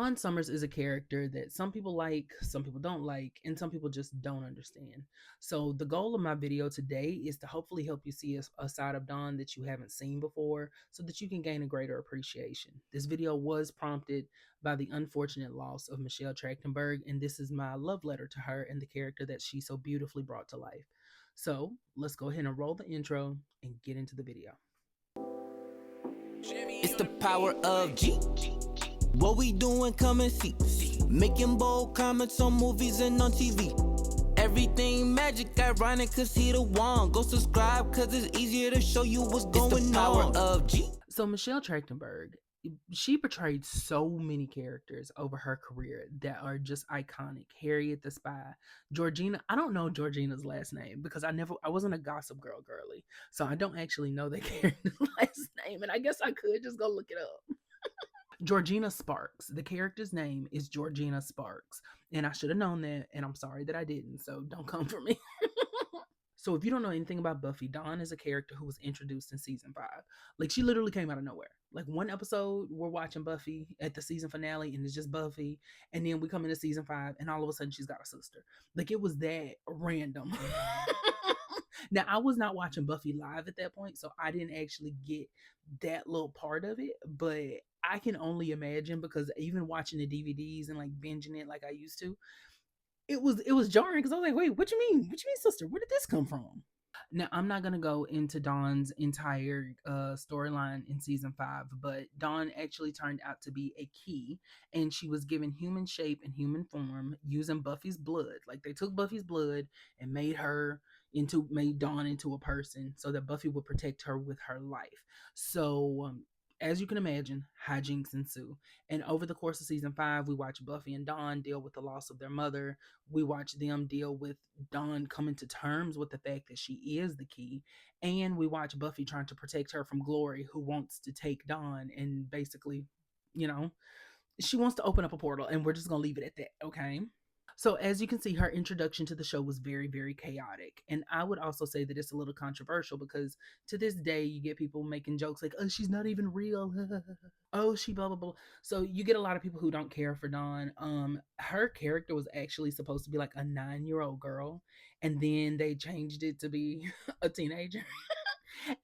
Dawn Summers is a character that some people like, some people don't like, and some people just don't understand. So, the goal of my video today is to hopefully help you see a side of Dawn that you haven't seen before so that you can gain a greater appreciation. This video was prompted by the unfortunate loss of Michelle Trachtenberg, and this is my love letter to her and the character that she so beautifully brought to life. So, let's go ahead and roll the intro and get into the video. It's the power of G. What we doing, come and see. Making bold comments on movies and on TV. Everything magic, ironic, cause he the one. Go subscribe, cause it's easier to show you what's going on. It's the power of G. So Michelle Trachtenberg, she portrayed so many characters over her career that are just iconic. Harriet the Spy, Georgina. I don't know Georgina's last name because I wasn't a Gossip Girl girly, so I don't actually know that character's last name. And I guess I could just go look it up. Georgina Sparks. The character's name is Georgina Sparks. And I should have known that, and I'm sorry that I didn't, so don't come for me. So if you don't know anything about Buffy, Dawn is a character who was introduced in season 5. Like, she literally came out of nowhere. Like, one episode, we're watching Buffy at the season finale, and it's just Buffy. And then we come into season 5, and all of a sudden, she's got a sister. Like, it was that random. Now, I was not watching Buffy live at that point, so I didn't actually get that little part of it. But I can only imagine, because even watching the DVDs and like binging it like I used to, it was jarring because I was like, wait, what you mean? What you mean, sister? Where did this come from? Now, I'm not going to go into Dawn's entire storyline in season 5, but Dawn actually turned out to be a key, and she was given human shape and human form using Buffy's blood. Like, they took Buffy's blood and made Dawn into a person so that Buffy would protect her with her life. So, as you can imagine, hijinks ensue. And over the course of season 5, we watch Buffy and Dawn deal with the loss of their mother. We watch them deal with Dawn coming to terms with the fact that she is the key. And we watch Buffy trying to protect her from Glory, who wants to take Dawn and basically, she wants to open up a portal. And we're just going to leave it at that, okay? So, as you can see, her introduction to the show was very, very chaotic. And I would also say that it's a little controversial because to this day, you get people making jokes like, oh, she's not even real. Oh, she blah, blah, blah. So, you get a lot of people who don't care for Dawn. Her character was actually supposed to be like a 9-year-old girl. And then they changed it to be a teenager.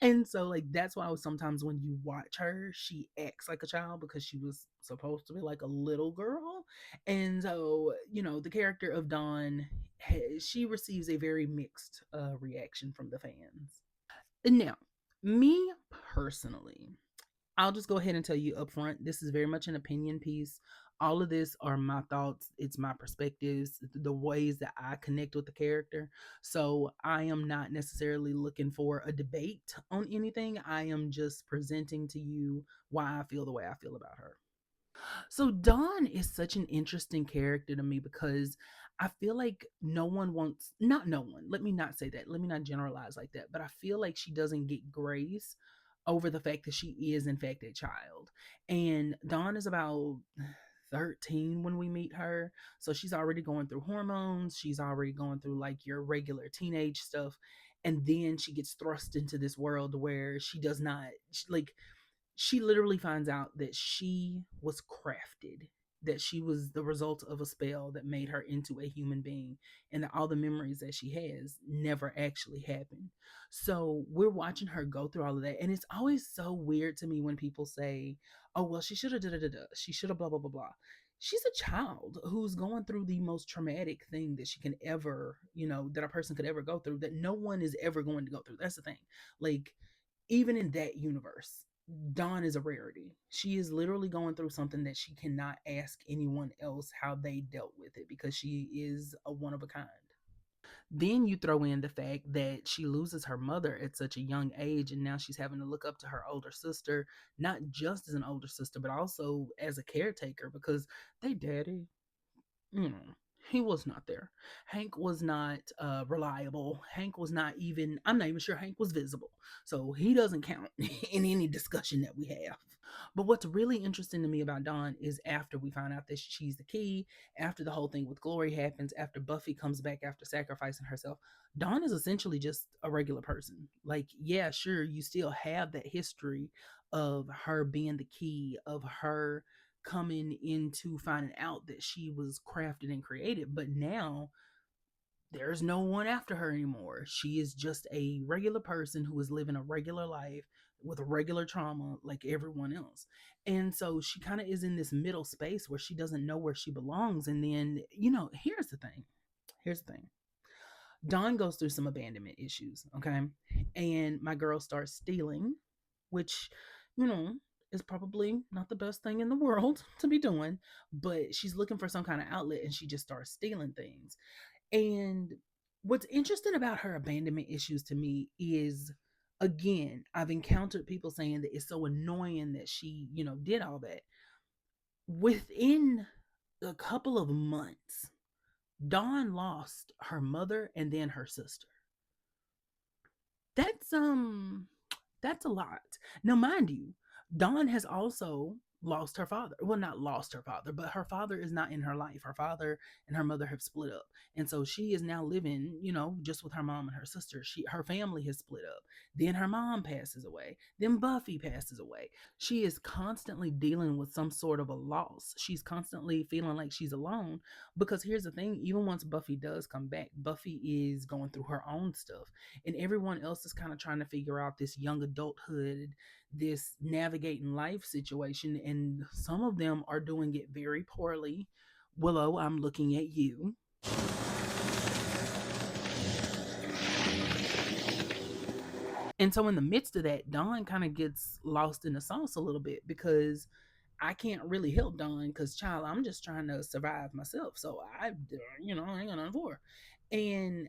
And so, like, that's why sometimes when you watch her, she acts like a child because she was supposed to be like a little girl. And so, the character of Dawn, she receives a very mixed reaction from the fans. And now, me personally, I'll just go ahead and tell you up front, this is very much an opinion piece. All of this are my thoughts. It's my perspectives, the ways that I connect with the character. So I am not necessarily looking for a debate on anything. I am just presenting to you why I feel the way I feel about her. So Dawn is such an interesting character to me because I feel like not no one, let me not say that. Let me not generalize like that. But I feel like she doesn't get grace over the fact that she is, in fact, a child. And Dawn is about 13 when we meet her. So she's already going through hormones. She's already going through like your regular teenage stuff. And then she gets thrust into this world where she does not, she literally finds out that she was crafted, that she was the result of a spell that made her into a human being, and that all the memories that she has never actually happened. So we're watching her go through all of that. And it's always so weird to me when people say, oh, well, she should have da da da da. She should have blah, blah, blah, blah. She's a child who's going through the most traumatic thing that she can ever, that a person could ever go through, that no one is ever going to go through. That's the thing. Like, even in that universe, Dawn is a rarity. She is literally going through something that she cannot ask anyone else how they dealt with it because she is a one of a kind. Then you throw in the fact that she loses her mother at such a young age, and now she's having to look up to her older sister, not just as an older sister, but also as a caretaker because they daddy, he was not there. Hank was not reliable. Hank was not even, I'm not even sure Hank was visible. So he doesn't count in any discussion that we have. But what's really interesting to me about Dawn is after we find out that she's the key, after the whole thing with Glory happens, after Buffy comes back after sacrificing herself, Dawn is essentially just a regular person. Like, yeah, sure, you still have that history of her being the key, of her coming into finding out that she was crafted and created, but now there's no one after her anymore. She is just a regular person who is living a regular life with a regular trauma like everyone else. And so she kind of is in this middle space where she doesn't know where she belongs. And then, here's the thing. Here's the thing. Dawn goes through some abandonment issues, okay? And my girl starts stealing, which, you know, is probably not the best thing in the world to be doing, but she's looking for some kind of outlet and she just starts stealing things. And what's interesting about her abandonment issues to me is, again, I've encountered people saying that it's so annoying that she, did all that. Within a couple of months, Dawn lost her mother and then her sister. That's a lot. Now, mind you, Dawn has also lost her father. Well, not lost her father, but her father is not in her life. Her father and her mother have split up. And so she is now living, just with her mom and her sister. Her family has split up. Then her mom passes away. Then Buffy passes away. She is constantly dealing with some sort of a loss. She's constantly feeling like she's alone because here's the thing, even once Buffy does come back, Buffy is going through her own stuff and everyone else is kind of trying to figure out this young adulthood, this navigating life situation, and some of them are doing it very poorly. Willow, I'm looking at you. And so in the midst of that, Dawn kind of gets lost in the sauce a little bit because I can't really help Dawn because, child, I'm just trying to survive myself. So I ain't got nothing for her. And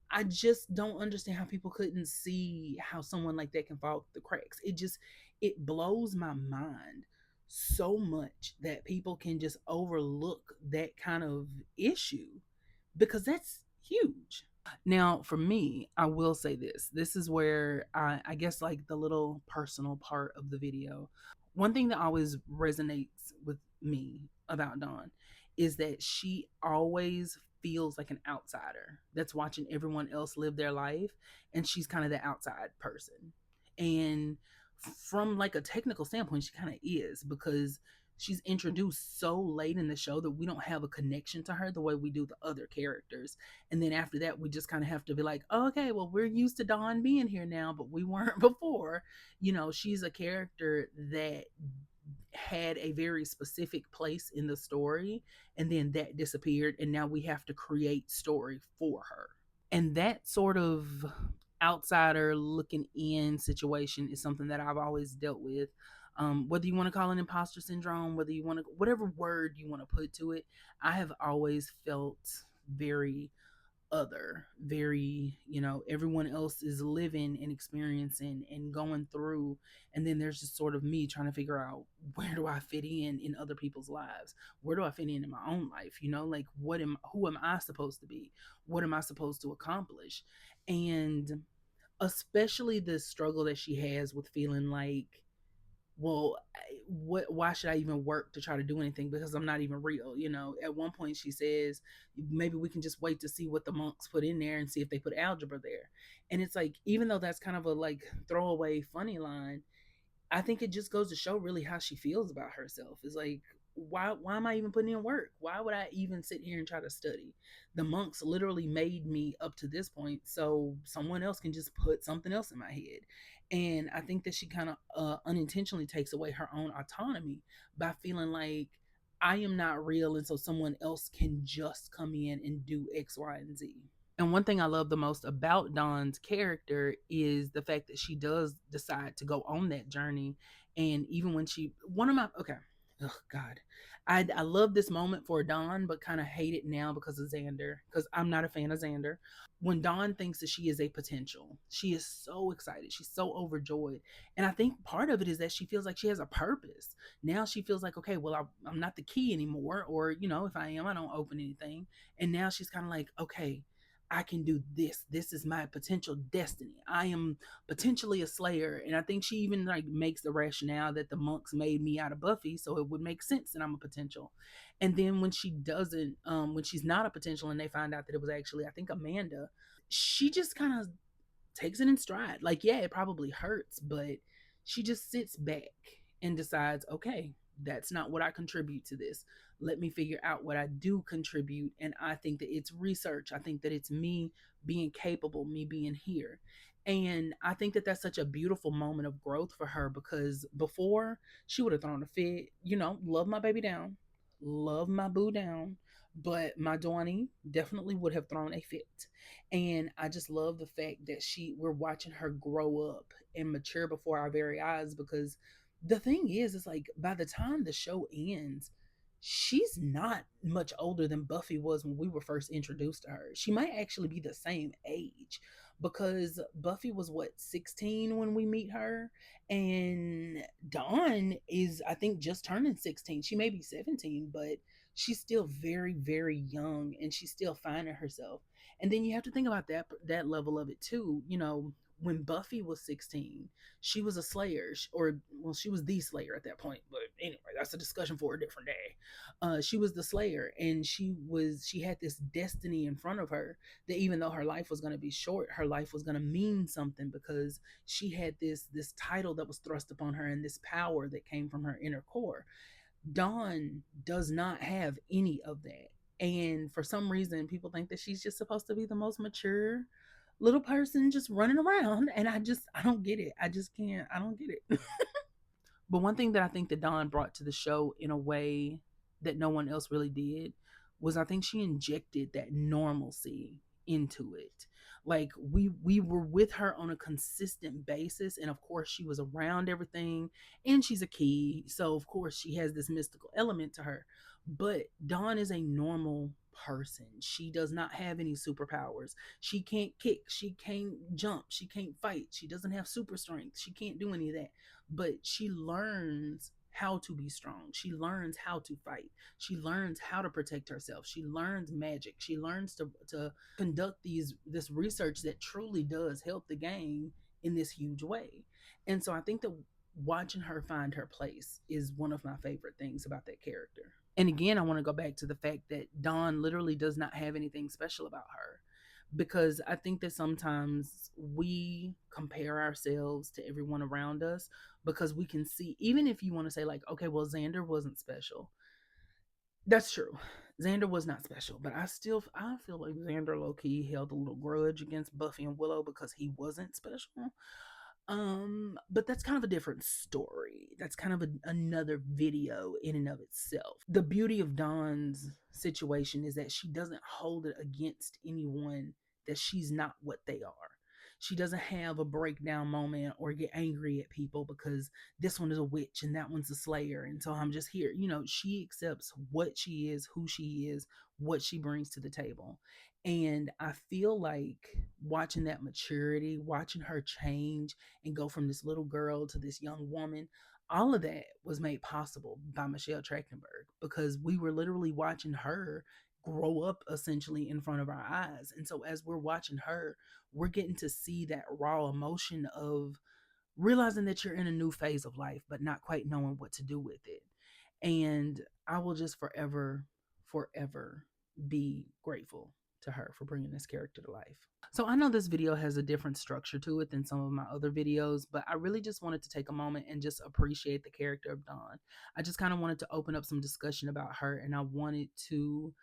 I just don't understand how people couldn't see how someone like that can fall through the cracks. It blows my mind so much that people can just overlook that kind of issue because that's huge. Now, for me, I will say this. This is where I guess like the little personal part of the video. One thing that always resonates with me about Dawn is that she always feels like an outsider that's watching everyone else live their life, and she's kind of the outside person. And from like a technical standpoint, she kind of is because she's introduced so late in the show that we don't have a connection to her the way we do the other characters. And then after that, we just kind of have to be like, oh, okay, well, we're used to Dawn being here now, but we weren't before. She's a character that had a very specific place in the story, and then that disappeared, and now we have to create story for her. And that sort of outsider looking in situation is something that I've always dealt with. Whether you want to call it imposter syndrome, whether you want to, whatever word you want to put to it, I have always felt very other, very, everyone else is living and experiencing and going through. And then there's just sort of me trying to figure out, where do I fit in other people's lives? Where do I fit in my own life? Like who am I supposed to be? What am I supposed to accomplish? And especially the struggle that she has with feeling like, well, why should I even work to try to do anything because I'm not even real? At one point she says, maybe we can just wait to see what the monks put in there and see if they put algebra there. And it's like, even though that's kind of a like throwaway funny line, I think it just goes to show really how she feels about herself. It's like, why am I even putting in work? Why would I even sit here and try to study? The monks literally made me up to this point so someone else can just put something else in my head. And I think that she kind of unintentionally takes away her own autonomy by feeling like I am not real, and so someone else can just come in and do X, Y, and Z. And one thing I love the most about Dawn's character is the fact that she does decide to go on that journey. And even when one of my, okay, oh God, I love this moment for Dawn, but kind of hate it now because of Xander, because I'm not a fan of Xander. When Dawn thinks that she is a potential, she is so excited. She's so overjoyed. And I think part of it is that she feels like she has a purpose. Now she feels like, okay, well, I'm not the key anymore. Or, if I am, I don't open anything. And now she's kind of like, okay, I can do this. This is my potential destiny. I am potentially a slayer. And I think she even like makes the rationale that the monks made me out of Buffy, so it would make sense that I'm a potential. And then when she doesn't, when she's not a potential and they find out that it was actually, I think, Amanda, she just kind of takes it in stride. Like, yeah, it probably hurts, but she just sits back and decides, okay, That's not what I contribute to this. Let me figure out what I do contribute. And I think that it's research. I think that it's me being capable, me being here. And I think that that's such a beautiful moment of growth for her, because before she would have thrown a fit, love my baby down, love my boo down, but my Dawani definitely would have thrown a fit. And I just love the fact that we're watching her grow up and mature before our very eyes, because the thing is, it's like by the time the show ends, she's not much older than Buffy was when we were first introduced to her. She might actually be the same age, because Buffy was what, 16 when we meet her, and Dawn is, I think, just turning 16. She may be 17, but she's still very, very young, and she's still finding herself. And then you have to think about that level of it too. When Buffy was 16, she was a Slayer, or well, she was the Slayer at that point. But anyway, that's a discussion for a different day. She was the Slayer, and she had this destiny in front of her, that even though her life was going to be short, her life was going to mean something, because she had this title that was thrust upon her, and this power that came from her inner core. Dawn does not have any of that. And for some reason, people think that she's just supposed to be the most mature little person just running around. And I don't get it. I just can't, I don't get it. But one thing that I think that Dawn brought to the show in a way that no one else really did was, I think she injected that normalcy into it. Like we were with her on a consistent basis, and of course she was around everything, and she's a key, so of course she has this mystical element to her. But Dawn is a normal person. She does not have any superpowers. She can't kick, she can't jump, she can't fight, she doesn't have super strength, she can't do any of that, but she learns how to be strong. She learns how to fight. She learns how to protect herself. She learns magic. She learns to conduct this research that truly does help the game in this huge way. And so I think that watching her find her place is one of my favorite things about that character. And again, I want to go back to the fact that Dawn literally does not have anything special about her, because I think that sometimes we compare ourselves to everyone around us, because we can see, even if you want to say, like, okay, well, Xander wasn't special. That's true. Xander was not special, but I feel like Xander low key held a little grudge against Buffy and Willow because he wasn't special. But that's kind of a different story. That's kind of another video in and of itself. The beauty of Dawn's situation is that she doesn't hold it against anyone that she's not what they are. She doesn't have a breakdown moment or get angry at people because this one is a witch and that one's a slayer, and so I'm just here. She accepts what she is, who she is, what she brings to the table. And I feel like watching that maturity, watching her change and go from this little girl to this young woman, all of that was made possible by Michelle Trachtenberg, because we were literally watching her grow up essentially in front of our eyes. And so as we're watching her, we're getting to see that raw emotion of realizing that you're in a new phase of life, but not quite knowing what to do with it. And I will just forever, forever be grateful to her for bringing this character to life. So I know this video has a different structure to it than some of my other videos, but I really just wanted to take a moment and just appreciate the character of Dawn. I just kind of wanted to open up some discussion about her, and I wanted to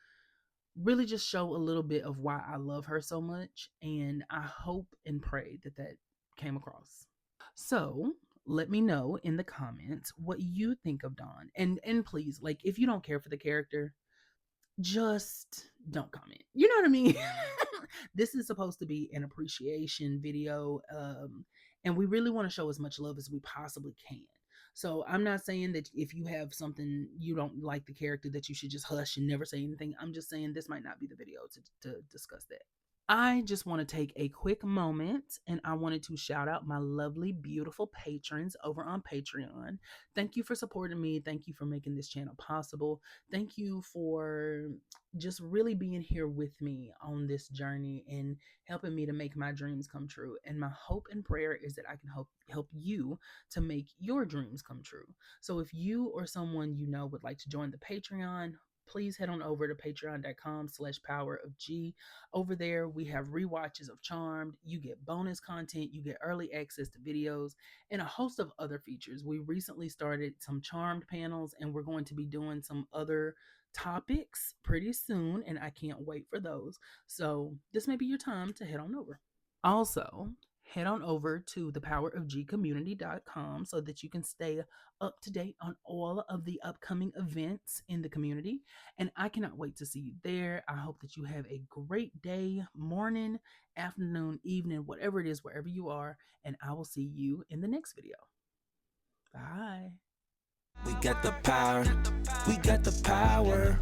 really just show a little bit of why I love her so much, and I hope and pray that that came across. So let me know in the comments what you think of Dawn, and please, like, if you don't care for the character, just don't comment. You know what I mean? This is supposed to be an appreciation video, and we really want to show as much love as we possibly can. So I'm not saying that if you have something you don't like the character that you should just hush and never say anything. I'm just saying this might not be the video to discuss that. I just want to take a quick moment, and I wanted to shout out my lovely, beautiful patrons over on Patreon. Thank you for supporting me. Thank you for making this channel possible. Thank you for just really being here with me on this journey and helping me to make my dreams come true. And my hope and prayer is that I can help you to make your dreams come true. So if you or someone you know would like to join the Patreon, please head on over to patreon.com/power of G. Over there, we have rewatches of Charmed. You get bonus content, you get early access to videos, and a host of other features. We recently started some Charmed panels, and we're going to be doing some other topics pretty soon, and I can't wait for those. So, this may be your time to head on over. Also, head on over to thepowerofgcommunity.com so that you can stay up to date on all of the upcoming events in the community. And I cannot wait to see you there. I hope that you have a great day, morning, afternoon, evening, whatever it is, wherever you are. And I will see you in the next video. Bye. We got the power. We got the power.